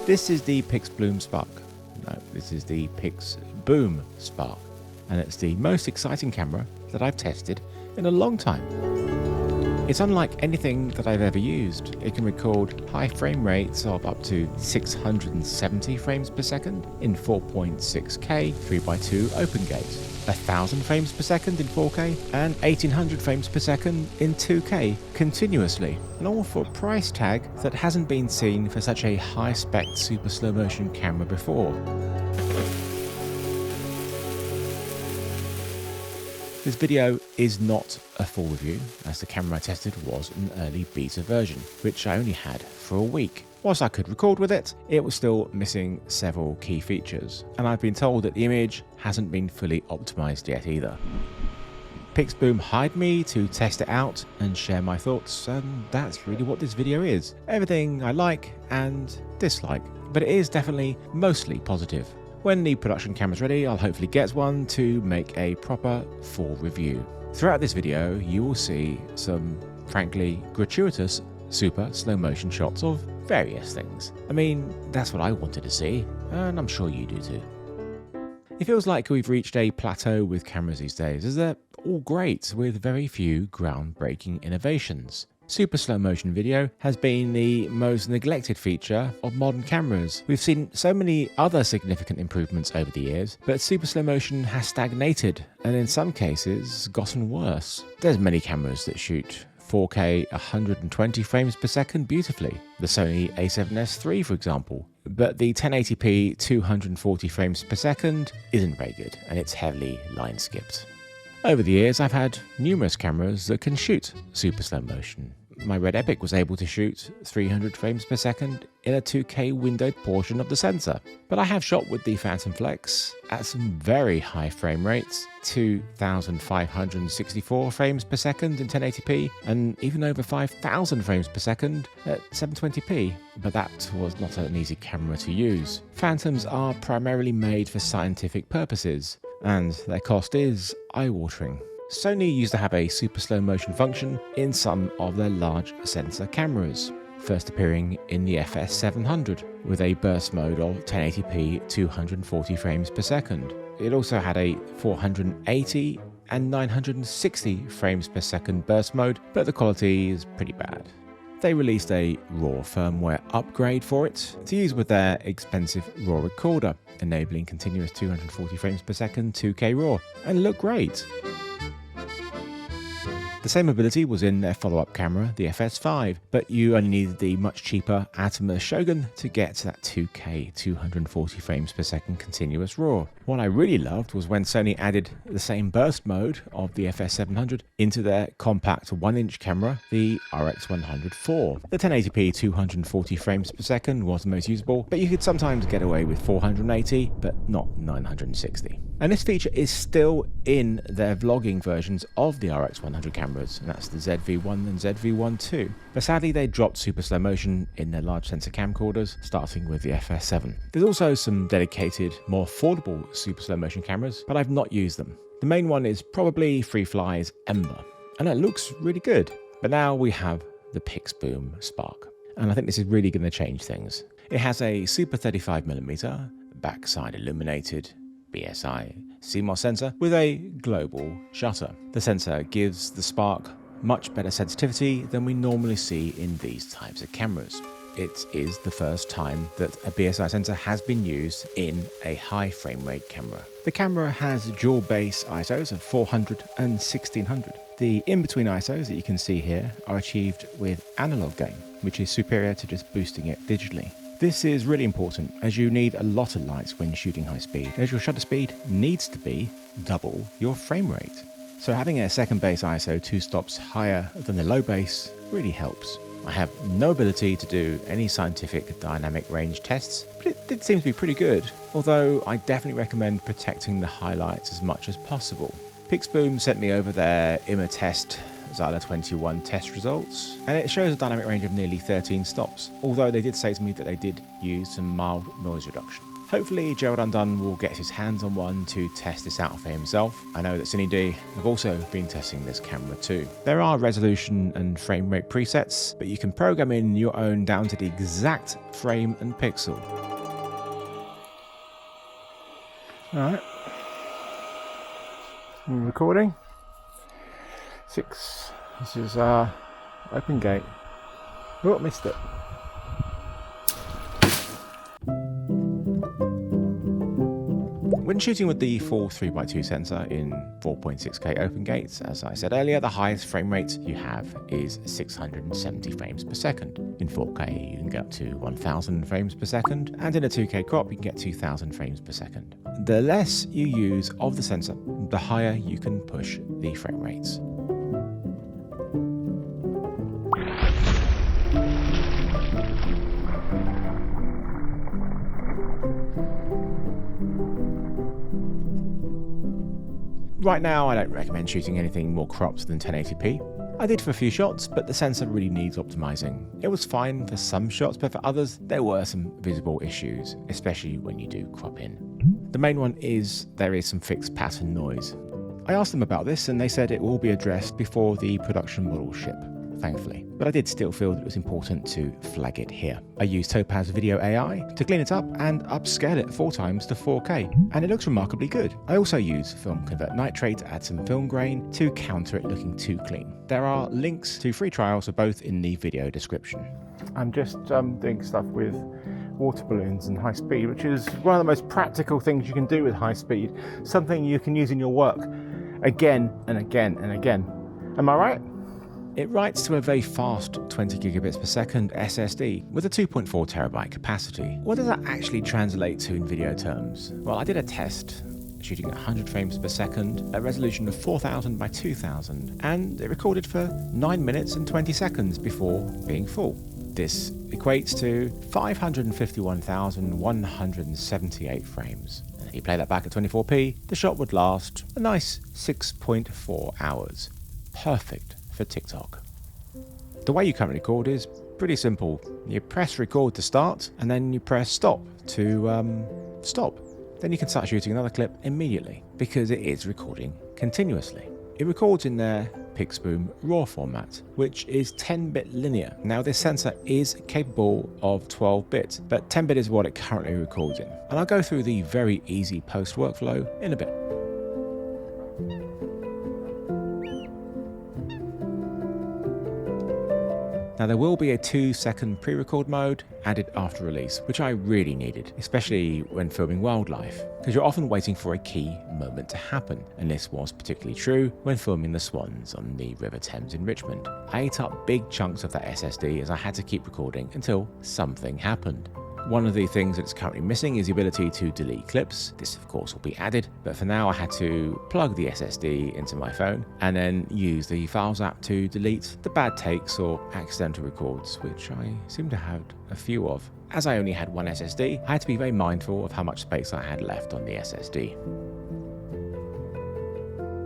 This is the Pixboom Spark. No, this is the Pixboom Spark, and it's the most exciting camera that I've tested in a long time. It's unlike anything that I've ever used. It can record high frame rates of up to 670 frames per second in 4.6K 3x2 open gate, 1000 frames per second in 4K, and 1800 frames per second in 2K continuously, and all for a price tag that hasn't been seen for such a high-spec super slow motion camera before. This video is not a full review, as the camera I tested was an early beta version, which I only had for a week. Whilst I could record with it, it was still missing several key features, and I've been told that the image hasn't been fully optimized yet either. Pixboom hired me to test it out and share my thoughts, and that's really what this video is. Everything I like and dislike, but it is definitely mostly positive. When the production camera's ready, I'll hopefully get one to make a proper full review. Throughout this video, you will see some, frankly, gratuitous super slow motion shots of various things. I mean, that's what I wanted to see, and I'm sure you do too. It feels like we've reached a plateau with cameras these days, as they're all great with very few groundbreaking innovations. Super slow motion video has been the most neglected feature of modern cameras. We've seen so many other significant improvements over the years, but super slow motion has stagnated and in some cases gotten worse. There's many cameras that shoot 4K 120 frames per second beautifully, the Sony a7S III for example, but the 1080p 240 frames per second isn't very good and it's heavily line skipped. Over the years, I've had numerous cameras that can shoot super slow motion. My Red Epic was able to shoot 300 frames per second in a 2K windowed portion of the sensor. But I have shot with the Phantom Flex at some very high frame rates, 2564 frames per second in 1080p, and even over 5000 frames per second at 720p. But that was not an easy camera to use. Phantoms are primarily made for scientific purposes, and their cost is eye-watering. Sony used to have a super slow motion function in some of their large sensor cameras, first appearing in the FS700 with a burst mode of 1080p 240 frames per second. It also had a 480 and 960 frames per second burst mode, but the quality is pretty bad. They released a RAW firmware upgrade for it to use with their expensive RAW recorder, enabling continuous 240 frames per second 2K RAW, and looked great. The same ability was in their follow-up camera, the FS5, but you only needed the much cheaper Atomos Shogun to get to that 2K 240 frames per second continuous RAW. What I really loved was when Sony added the same burst mode of the FS700 into their compact 1-inch camera, the RX100 IV. The 1080p 240 frames per second was the most usable, but you could sometimes get away with 480, but not 960. And this feature is still in their vlogging versions of the RX100 cameras, and that's the ZV-1 and ZV-1 II. But sadly they dropped super slow motion in their large sensor camcorders, starting with the FS7. There's also some dedicated, more affordable super slow motion cameras, but I've not used them. The main one is probably Freefly's Ember, and it looks really good. But now we have the Pixboom Spark, and I think this is really going to change things. It has a super 35mm backside illuminated BSI CMOS sensor with a global shutter. The sensor gives the Spark much better sensitivity than we normally see in these types of cameras. It is the first time that a BSI sensor has been used in a high frame rate camera. The camera has dual base ISOs of 400 and 1600. The in-between ISOs that you can see here are achieved with analog gain, which is superior to just boosting it digitally. This is really important as you need a lot of lights when shooting high speed, as your shutter speed needs to be double your frame rate. So having a second base ISO 2 stops higher than the low base really helps. I have no ability to do any scientific dynamic range tests, but it did seem to be pretty good, although I definitely recommend protecting the highlights as much as possible. Pixboom sent me over their Test Xyla 21 test results, and it shows a dynamic range of nearly 13 stops, although they did say to me that they did use some mild noise reduction. Hopefully Gerald Undone will get his hands on one to test this out for himself. I know that CineD have also been testing this camera too. There are resolution and frame rate presets, but you can program in your own down to the exact frame and pixel. Alright. Recording. 6. This is open gate. Oh, missed it. When shooting with the full 3x2 sensor in 4.6K open gates, as I said earlier, the highest frame rate you have is 670 frames per second. In 4K you can get up to 1000 frames per second, and in a 2K crop you can get 2000 frames per second. The less you use of the sensor, the higher you can push the frame rates. Right now, I don't recommend shooting anything more cropped than 1080p. I did for a few shots, but the sensor really needs optimizing. It was fine for some shots, but for others, there were some visible issues, especially when you do crop in. The main one is there is some fixed pattern noise. I asked them about this and they said it will be addressed before the production models ship, thankfully. But I did still feel that it was important to flag it here. I used Topaz Video AI to clean it up and upscale it 4 times to 4K, and it looks remarkably good. I also used Film Convert Nitrate to add some film grain to counter it looking too clean. There are links to free trials for both in the video description. I'm just doing stuff with water balloons and high speed, which is one of the most practical things you can do with high speed, something you can use in your work again and again and again. Am I right? It writes to a very fast 20 gigabits per second SSD with a 2.4 terabyte capacity. What does that actually translate to in video terms? Well, I did a test shooting at 100 frames per second, a resolution of 4000 by 2000, and it recorded for 9 minutes and 20 seconds before being full. This equates to 551,178 frames. And if you play that back at 24p, the shot would last a nice 6.4 hours. Perfect for TikTok. The way you currently record is pretty simple. You press record to start, and then you press stop to stop. Then you can start shooting another clip immediately, because it is recording continuously. It records in their Pixboom RAW format, which is 10-bit linear. Now this sensor is capable of 12-bit, but 10-bit is what it currently records in. And I'll go through the very easy post workflow in a bit. Now there will be a 2-second pre-record mode added after release, which I really needed, especially when filming wildlife, because you're often waiting for a key moment to happen, and this was particularly true when filming the swans on the River Thames in Richmond. I ate up big chunks of that SSD as I had to keep recording until something happened. One of the things that's currently missing is the ability to delete clips. This of course will be added, but for now I had to plug the SSD into my phone and then use the Files app to delete the bad takes or accidental records, which I seem to have a few of. As I only had one SSD, I had to be very mindful of how much space I had left on the SSD.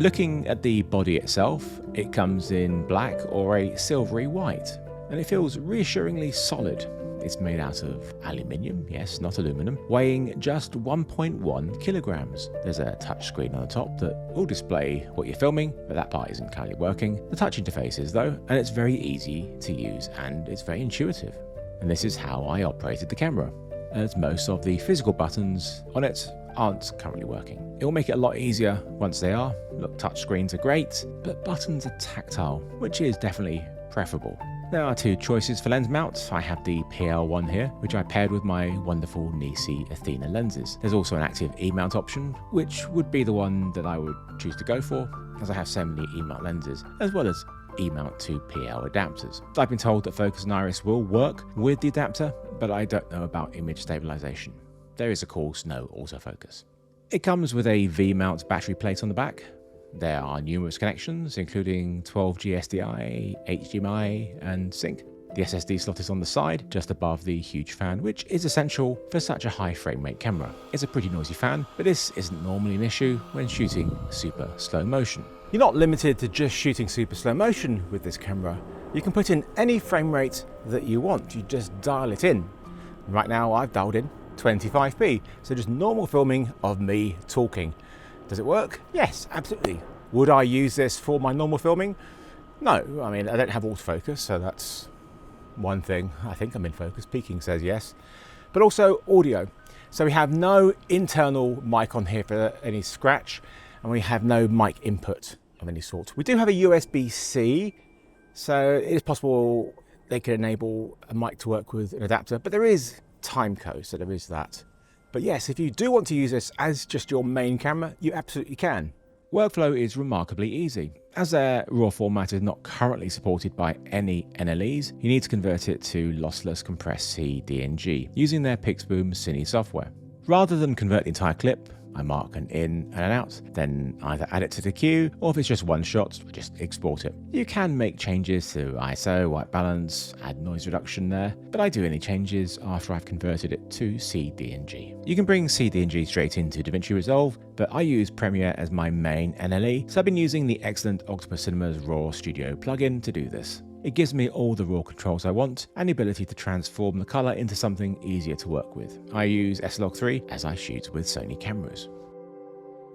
Looking at the body itself, it comes in black or a silvery white, and it feels reassuringly solid. It's made out of aluminium, yes, not aluminum, weighing just 1.1 kilograms. There's a touch screen on the top that will display what you're filming, but that part isn't currently working. The touch interface is though, and it's very easy to use and it's very intuitive. And this is how I operated the camera, as most of the physical buttons on it aren't currently working. It will make it a lot easier once they are. Look, touch screens are great, but buttons are tactile, which is definitely preferable. There are 2 choices for lens mount. I have the PL1 here, which I paired with my wonderful Nisi Athena lenses. There's also an active E-mount option, which would be the one that I would choose to go for, as I have so many E-mount lenses, as well as E-mount to PL adapters. I've been told that focus and iris will work with the adapter, but I don't know about image stabilization. There is of course no autofocus. It comes with a V-mount battery plate on the back. There are numerous connections, including 12G SDI, HDMI, and sync. The SSD slot is on the side, just above the huge fan, which is essential for such a high frame rate camera. It's a pretty noisy fan, but this isn't normally an issue when shooting super slow motion. You're not limited to just shooting super slow motion with this camera. You can put in any frame rate that you want. You just dial it in. Right now I've dialed in 25p. So just normal filming of me talking. Does it work? Yes, absolutely. Would I use this for my normal filming? No, I mean, I don't have autofocus, so that's one thing. I think I'm in focus. Peaking says yes. But also audio. So we have no internal mic on here for any scratch, and we have no mic input of any sort. We do have a USB-C, so it is possible they could enable a mic to work with an adapter, but there is time code, so there is that. But yes, if you do want to use this as just your main camera, you absolutely can. Workflow is remarkably easy. As their RAW format is not currently supported by any NLEs, you need to convert it to lossless compressed CDNG using their Pixboom Cine software. Rather than convert the entire clip, I mark an in and an out, then either add it to the queue, or if it's just one shot, just export it. You can make changes to ISO, white balance, add noise reduction there, but I do any changes after I've converted it to CDNG. You can bring CDNG straight into DaVinci Resolve, but I use Premiere as my main NLE, so I've been using the excellent Octopus Cinema's RAW Studio plugin to do this. It gives me all the raw controls I want and the ability to transform the color into something easier to work with. I use S-Log3 as I shoot with Sony cameras.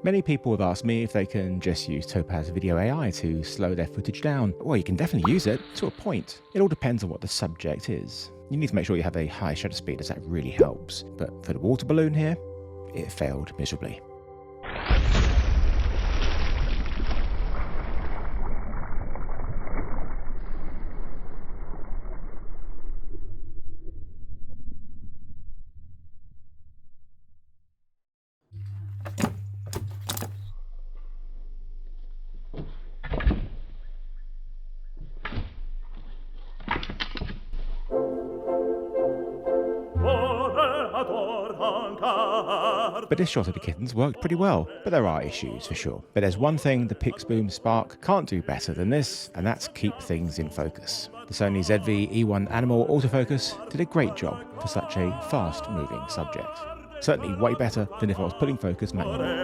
Many people have asked me if they can just use Topaz Video AI to slow their footage down. Well, you can definitely use it to a point. It all depends on what the subject is. You need to make sure you have a high shutter speed, as that really helps. But for the water balloon here, it failed miserably. But this shot of the kittens worked pretty well, but there are issues for sure. But there's one thing the Pixboom Spark can't do better than this, and that's keep things in focus. The Sony ZV-E1 Animal autofocus did a great job for such a fast-moving subject. Certainly way better than if I was putting focus manually.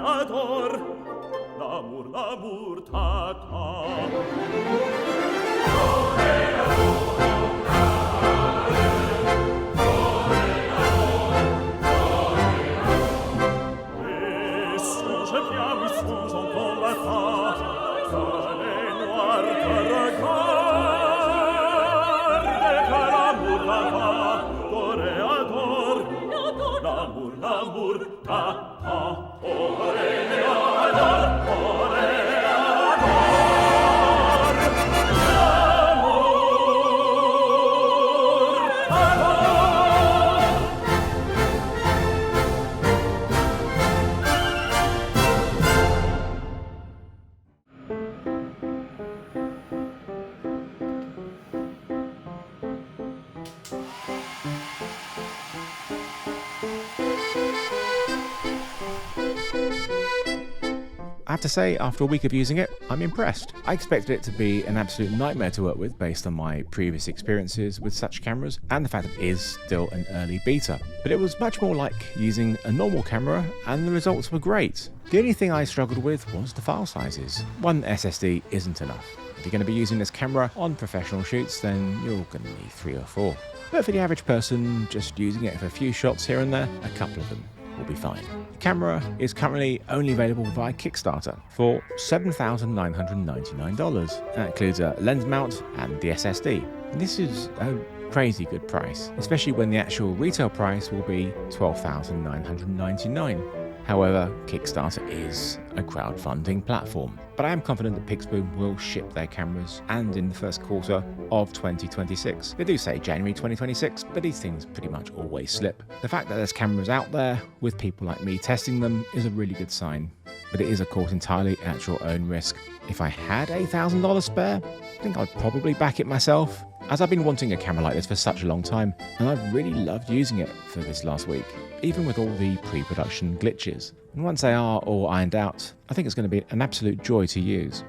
I have to say, after a week of using it, I'm impressed. I expected it to be an absolute nightmare to work with based on my previous experiences with such cameras and the fact that it is still an early beta. But it was much more like using a normal camera and the results were great. The only thing I struggled with was the file sizes. One SSD isn't enough. If you're going to be using this camera on professional shoots, then you're going to need 3 or 4. But for the average person just using it for a few shots here and there, a couple of them will be fine. The camera is currently only available via Kickstarter for $7,999. That includes a lens mount and the SSD. And this is a crazy good price, especially when the actual retail price will be $12,999. However, Kickstarter is a crowdfunding platform, but I am confident that Pixboom will ship their cameras and in the first quarter of 2026. They do say January 2026, but these things pretty much always slip. The fact that there's cameras out there with people like me testing them is a really good sign, but it is of course entirely at your own risk. If I had $8,000 spare, I think I'd probably back it myself, as I've been wanting a camera like this for such a long time, and I've really loved using it for this last week, even with all the pre-production glitches. And once they are all ironed out, I think it's going to be an absolute joy to use.